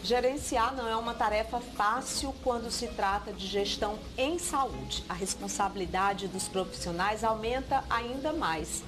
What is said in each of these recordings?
Gerenciar não é uma tarefa fácil quando se trata de gestão em saúde. A responsabilidade dos profissionais aumenta ainda mais,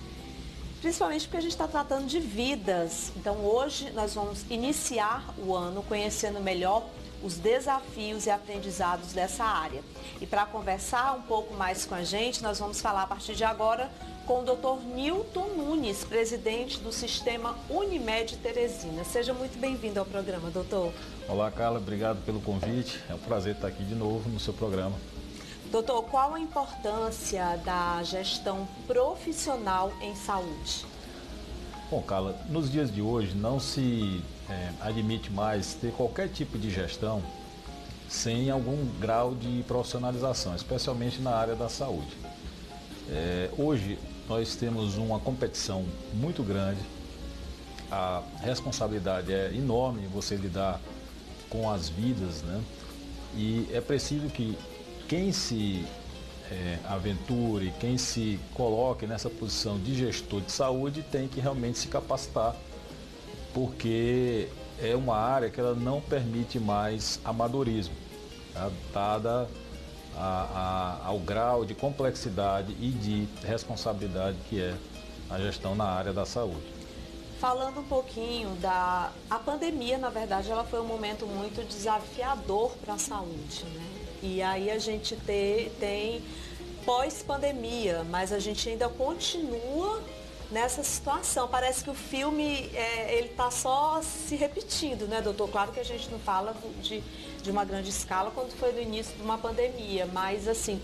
principalmente porque a gente está tratando de vidas. Então hoje nós vamos iniciar o ano conhecendo melhor os desafios e aprendizados dessa área. E para conversar um pouco mais com a gente, nós vamos falar a partir de agora com o Dr. Nilton Nunes, presidente do Sistema Unimed Teresina. Seja muito bem-vindo ao programa, doutor. Olá, Carla, obrigado pelo convite. É um prazer estar aqui de novo no seu programa. Doutor, qual a importância da gestão profissional em saúde? Bom, Carla, nos dias de hoje não se admite mais ter qualquer tipo de gestão sem algum grau de profissionalização, especialmente na área da saúde. Hoje nós temos uma competição muito grande, a responsabilidade é enorme em você lidar com as vidas, né? E é preciso que quem se aventure, quem se coloque nessa posição de gestor de saúde tem que realmente se capacitar, porque é uma área que ela não permite mais amadorismo, tá? Dada ao grau de complexidade e de responsabilidade que é a gestão na área da saúde. Falando um pouquinho a pandemia, na verdade, ela foi um momento muito desafiador para a saúde, né? E aí a gente tem pós-pandemia, mas a gente ainda continua nessa situação. Parece que o filme ele está só se repetindo, né, doutor? Claro que a gente não fala de uma grande escala quando foi no início de uma pandemia, mas assim,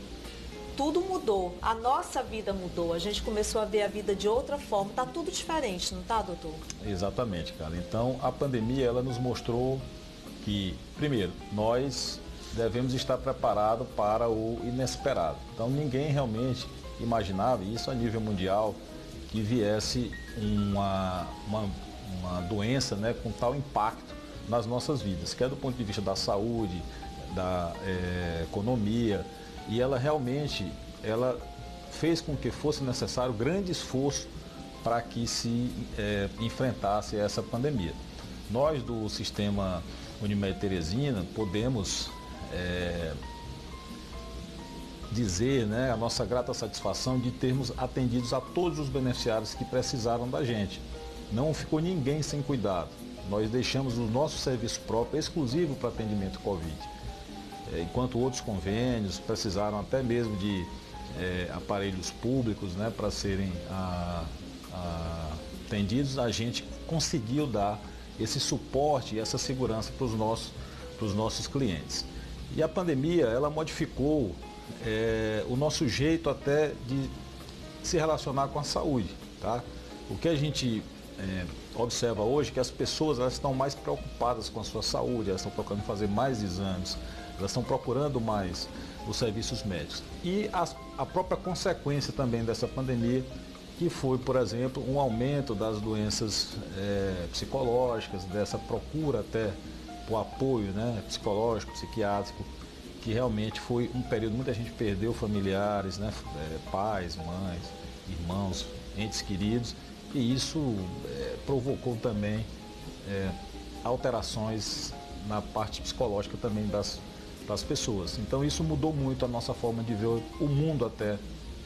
tudo mudou, a nossa vida mudou, a gente começou a ver a vida de outra forma, está tudo diferente, não está, doutor? Exatamente, cara. Então, a pandemia, ela nos mostrou que, primeiro, nós devemos estar preparados para o inesperado. Então, ninguém realmente imaginava, isso a nível mundial, que viesse uma doença, né, com tal impacto nas nossas vidas, que é do ponto de vista da saúde, da economia, e ela realmente fez com que fosse necessário grande esforço para que se enfrentasse essa pandemia. Nós do Sistema Unimed Teresina podemos dizer, né, a nossa grata satisfação de termos atendido a todos os beneficiários que precisaram da gente. Não ficou ninguém sem cuidado. Nós deixamos o nosso serviço próprio exclusivo para atendimento Covid. Enquanto outros convênios precisaram até mesmo de aparelhos públicos, né, para serem atendidos, a gente conseguiu dar esse suporte e essa segurança para os nossos clientes. E a pandemia, ela modificou o nosso jeito até de se relacionar com a saúde, tá? O que a gente observa hoje é que as pessoas elas estão mais preocupadas com a sua saúde, elas estão procurando fazer mais exames, elas estão procurando mais os serviços médicos. E a própria consequência também dessa pandemia, que foi, por exemplo, um aumento das doenças psicológicas, dessa procura até o apoio, né, psicológico, psiquiátrico, que realmente foi um período, muita gente perdeu familiares, né, pais, mães, irmãos, entes queridos, e isso provocou também alterações na parte psicológica também das pessoas. Então isso mudou muito a nossa forma de ver o mundo até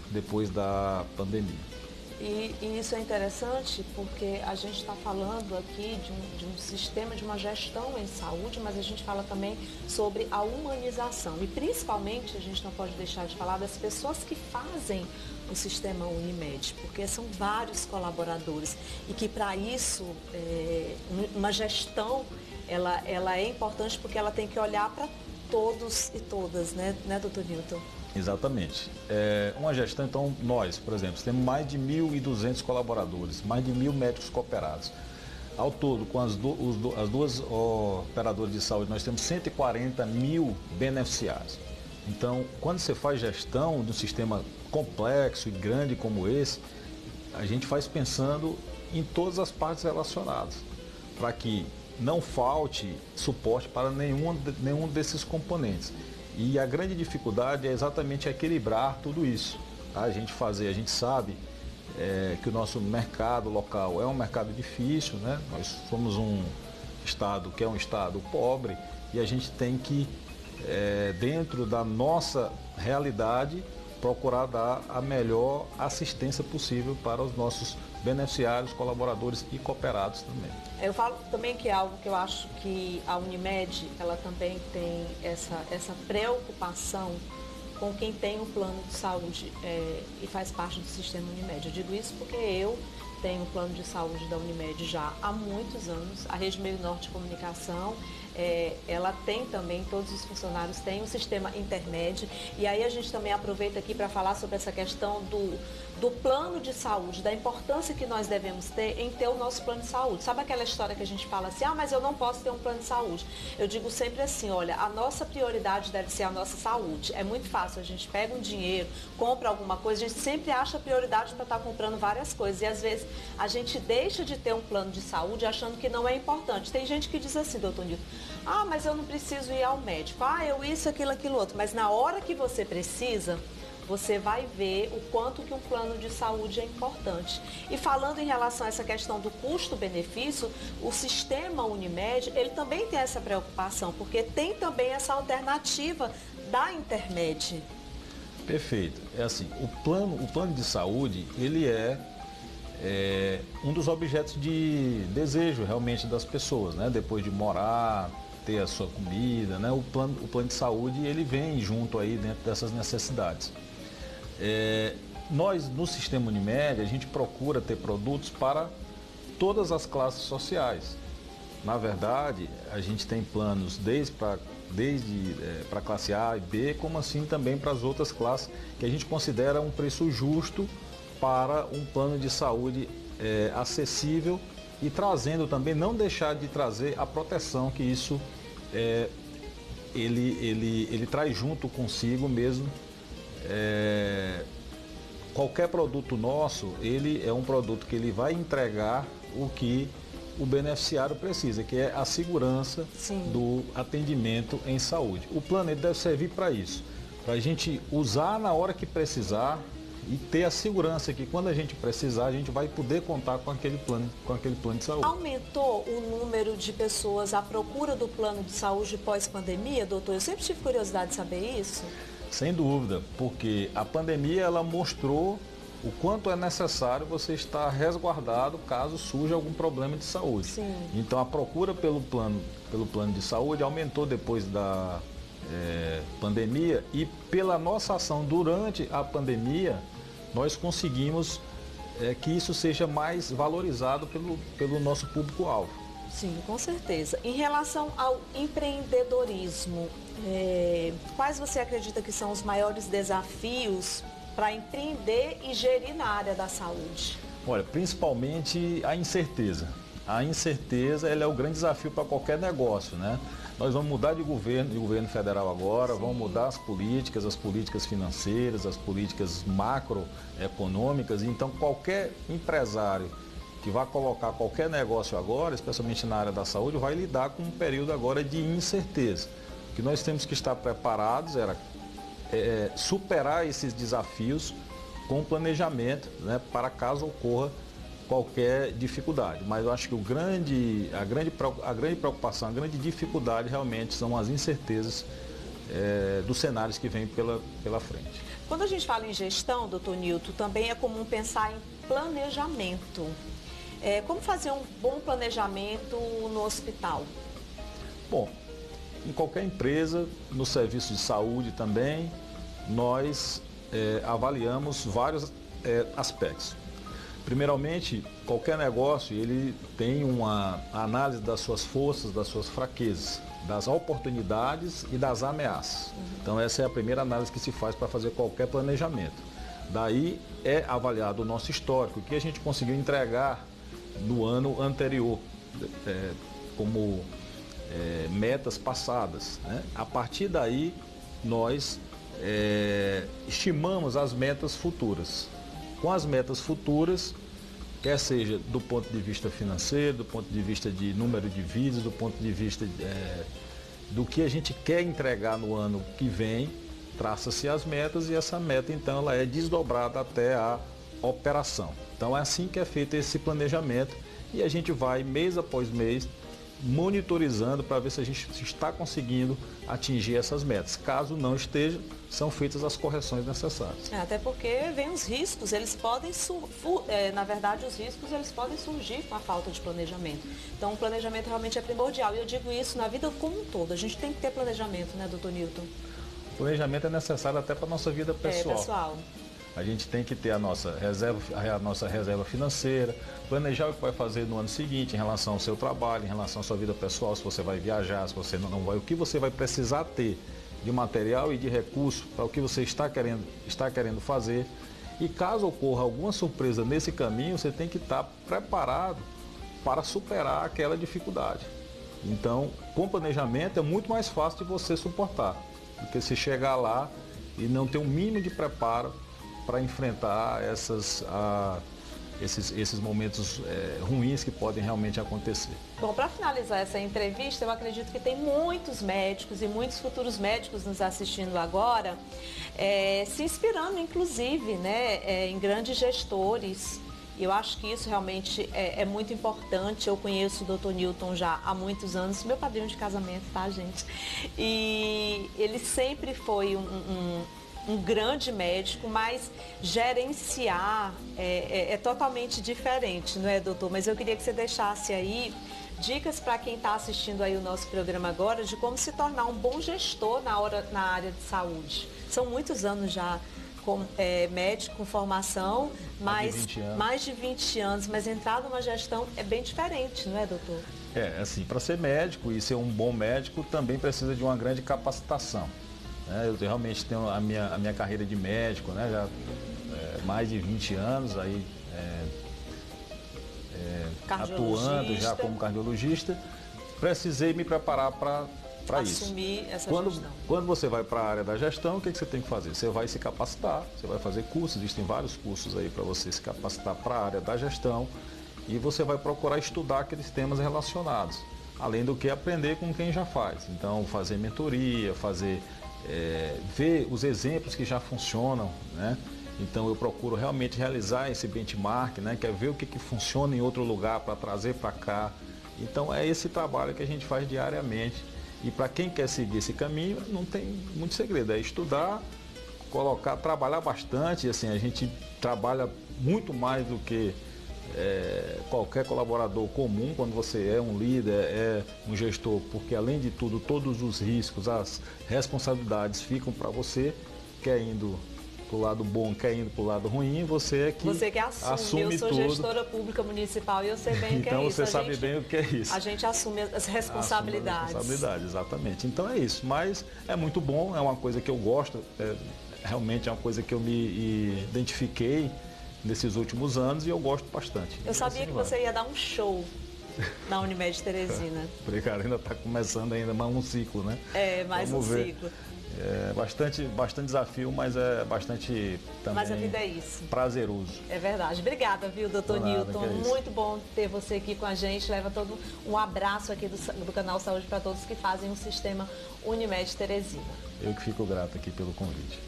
depois da pandemia. E isso é interessante porque a gente está falando aqui de um sistema, de uma gestão em saúde, mas a gente fala também sobre a humanização. E principalmente a gente não pode deixar de falar das pessoas que fazem o sistema Unimed, porque são vários colaboradores e que para isso uma gestão ela é importante porque ela tem que olhar para todos e todas, né, doutor Nilton? Exatamente. Uma gestão, então, nós, por exemplo, temos mais de 1.200 colaboradores, mais de 1.000 médicos cooperados. Ao todo, com as duas operadoras de saúde, nós temos 140 mil beneficiários. Então, quando você faz gestão de um sistema complexo e grande como esse, a gente faz pensando em todas as partes relacionadas, para que não falte suporte para nenhum desses componentes. E a grande dificuldade é exatamente equilibrar tudo isso. Tá? A gente sabe que o nosso mercado local é um mercado difícil, né? Nós somos um estado que é um estado pobre e a gente tem que, dentro da nossa realidade, procurar dar a melhor assistência possível para os nossos beneficiários, colaboradores e cooperados também. Eu falo também que é algo que eu acho que a Unimed, ela também tem essa preocupação com quem tem um plano de saúde e faz parte do sistema Unimed. Eu digo isso porque eu tenho um plano de saúde da Unimed já há muitos anos. A Rede Meio Norte de Comunicação, ela tem também, todos os funcionários têm um sistema Intermed. E aí a gente também aproveita aqui para falar sobre essa questão do plano de saúde, da importância que nós devemos ter em ter o nosso plano de saúde. Sabe aquela história que a gente fala assim, mas eu não posso ter um plano de saúde? Eu digo sempre assim, olha, a nossa prioridade deve ser a nossa saúde. É muito fácil, a gente pega um dinheiro, compra alguma coisa, a gente sempre acha prioridade para estar comprando várias coisas. E às vezes a gente deixa de ter um plano de saúde achando que não é importante. Tem gente que diz assim, doutor Nilton, mas eu não preciso ir ao médico. Eu isso, aquilo outro. Mas na hora que você precisa, você vai ver o quanto que um plano de saúde é importante. E falando em relação a essa questão do custo-benefício, o sistema Unimed, ele também tem essa preocupação, porque tem também essa alternativa da Intermed. Perfeito. É assim, o plano de saúde, ele é um dos objetos de desejo realmente das pessoas, né? Depois de morar, ter a sua comida, né? O plano de saúde, ele vem junto aí dentro dessas necessidades. Nós, no sistema Unimed, a gente procura ter produtos para todas as classes sociais. Na verdade, a gente tem planos desde para a classe A e B, como assim também para as outras classes, que a gente considera um preço justo para um plano de saúde acessível e trazendo também, não deixar de trazer a proteção que isso ele traz junto consigo mesmo. Qualquer produto nosso, ele é um produto que ele vai entregar o que o beneficiário precisa, que é a segurança do atendimento em saúde. O plano ele deve servir para isso, para a gente usar na hora que precisar e ter a segurança que quando a gente precisar, a gente vai poder contar com aquele plano de saúde. Aumentou o número de pessoas à procura do plano de saúde pós-pandemia, doutor? Eu sempre tive curiosidade de saber isso. Sem dúvida, porque a pandemia ela mostrou o quanto é necessário você estar resguardado caso surja algum problema de saúde. Sim. Então a procura pelo plano de saúde aumentou depois da pandemia e pela nossa ação durante a pandemia, nós conseguimos que isso seja mais valorizado pelo nosso público-alvo. Sim, com certeza. Em relação ao empreendedorismo, quais você acredita que são os maiores desafios para empreender e gerir na área da saúde? Olha, principalmente a incerteza. A incerteza ela é o grande desafio para qualquer negócio, né? Nós vamos mudar de governo federal agora, vamos mudar as políticas financeiras, as políticas macroeconômicas. Então, qualquer empresário que vai colocar qualquer negócio agora, especialmente na área da saúde, vai lidar com um período agora de incerteza. O que nós temos que estar preparados superar esses desafios com planejamento, né, para caso ocorra qualquer dificuldade. Mas eu acho que a grande preocupação, a grande dificuldade realmente são as incertezas dos cenários que vêm pela frente. Quando a gente fala em gestão, doutor Nilton, também é comum pensar em planejamento. Como fazer um bom planejamento no hospital? Bom, em qualquer empresa, no serviço de saúde também, nós avaliamos vários aspectos. Primeiramente, qualquer negócio ele tem uma análise das suas forças, das suas fraquezas, das oportunidades e das ameaças. Então essa é a primeira análise que se faz para fazer qualquer planejamento. Daí é avaliado o nosso histórico, o que a gente conseguiu entregar no ano anterior, como metas passadas, né? A partir daí nós estimamos as metas futuras. Com as metas futuras, quer seja do ponto de vista financeiro, do ponto de vista de número de vidas, do ponto de vista do que a gente quer entregar no ano que vem, traça-se as metas e essa meta então ela é desdobrada até a operação. Então é assim que é feito esse planejamento e a gente vai mês após mês monitorizando para ver se a gente está conseguindo atingir essas metas. Caso não esteja, são feitas as correções necessárias. Até porque vem os riscos, eles podem na verdade os riscos eles podem surgir com a falta de planejamento. Então o planejamento realmente é primordial e eu digo isso na vida como um todo. A gente tem que ter planejamento, né, doutor Newton? O planejamento é necessário até para a nossa vida pessoal. Pessoal. A gente tem que ter a nossa reserva financeira, planejar o que vai fazer no ano seguinte em relação ao seu trabalho, em relação à sua vida pessoal, se você vai viajar, se você não vai, o que você vai precisar ter de material e de recurso para o que você está querendo fazer. E caso ocorra alguma surpresa nesse caminho, você tem que estar preparado para superar aquela dificuldade. Então, com planejamento é muito mais fácil de você suportar, do que se chegar lá e não ter um mínimo de preparo para enfrentar esses momentos ruins que podem realmente acontecer. Bom, para finalizar essa entrevista, eu acredito que tem muitos médicos e muitos futuros médicos nos assistindo agora, se inspirando, inclusive, né, em grandes gestores. E eu acho que isso realmente é muito importante. Eu conheço o Dr. Newton já há muitos anos, meu padrinho de casamento, tá, gente? E ele sempre foi um grande médico, mas gerenciar é totalmente diferente, não é, doutor? Mas eu queria que você deixasse aí dicas para quem está assistindo aí o nosso programa agora de como se tornar um bom gestor na área de saúde. São muitos anos já como médico com formação, mais de 20 anos, mas entrar numa gestão é bem diferente, não é, doutor? Assim, para ser médico e ser um bom médico também precisa de uma grande capacitação. Eu realmente tenho a minha carreira de médico, né, já mais de 20 anos aí atuando já como cardiologista. Precisei me preparar para isso. Assumir essa gestão. Quando você vai para a área da gestão, o que você tem que fazer? Você vai se capacitar, você vai fazer cursos, existem vários cursos aí para você se capacitar para a área da gestão e você vai procurar estudar aqueles temas relacionados, além do que aprender com quem já faz. Então, fazer mentoria, ver os exemplos que já funcionam, né? Então eu procuro realmente realizar esse benchmark, né? Que é ver o que funciona em outro lugar para trazer para cá. Então é esse trabalho que a gente faz diariamente. E para quem quer seguir esse caminho, não tem muito segredo, é estudar, trabalhar bastante. Assim, a gente trabalha muito mais do que qualquer colaborador comum quando você é um líder, é um gestor, porque além de tudo, todos os riscos, as responsabilidades ficam para você, quer indo para o lado bom, quer indo para o lado ruim, você que assume eu sou tudo. Gestora pública municipal e eu sei bem o que é isso. Então você sabe bem o que é isso. A gente assume as responsabilidades. Exatamente. Então é isso, mas é muito bom, é uma coisa que eu gosto, realmente é uma coisa que eu me identifiquei nesses últimos anos e eu gosto bastante. Eu sabia que você ia dar um show na Unimed Teresina. Obrigado, ainda está começando mais um ciclo, né? Mais um ciclo. É bastante desafio, mas é bastante também mas a vida é isso. Prazeroso. É verdade. Obrigada, viu, doutor Newton? Muito bom ter você aqui com a gente. Leva todo um abraço aqui do canal Saúde para Todos que fazem o sistema Unimed Teresina. Eu que fico grato aqui pelo convite.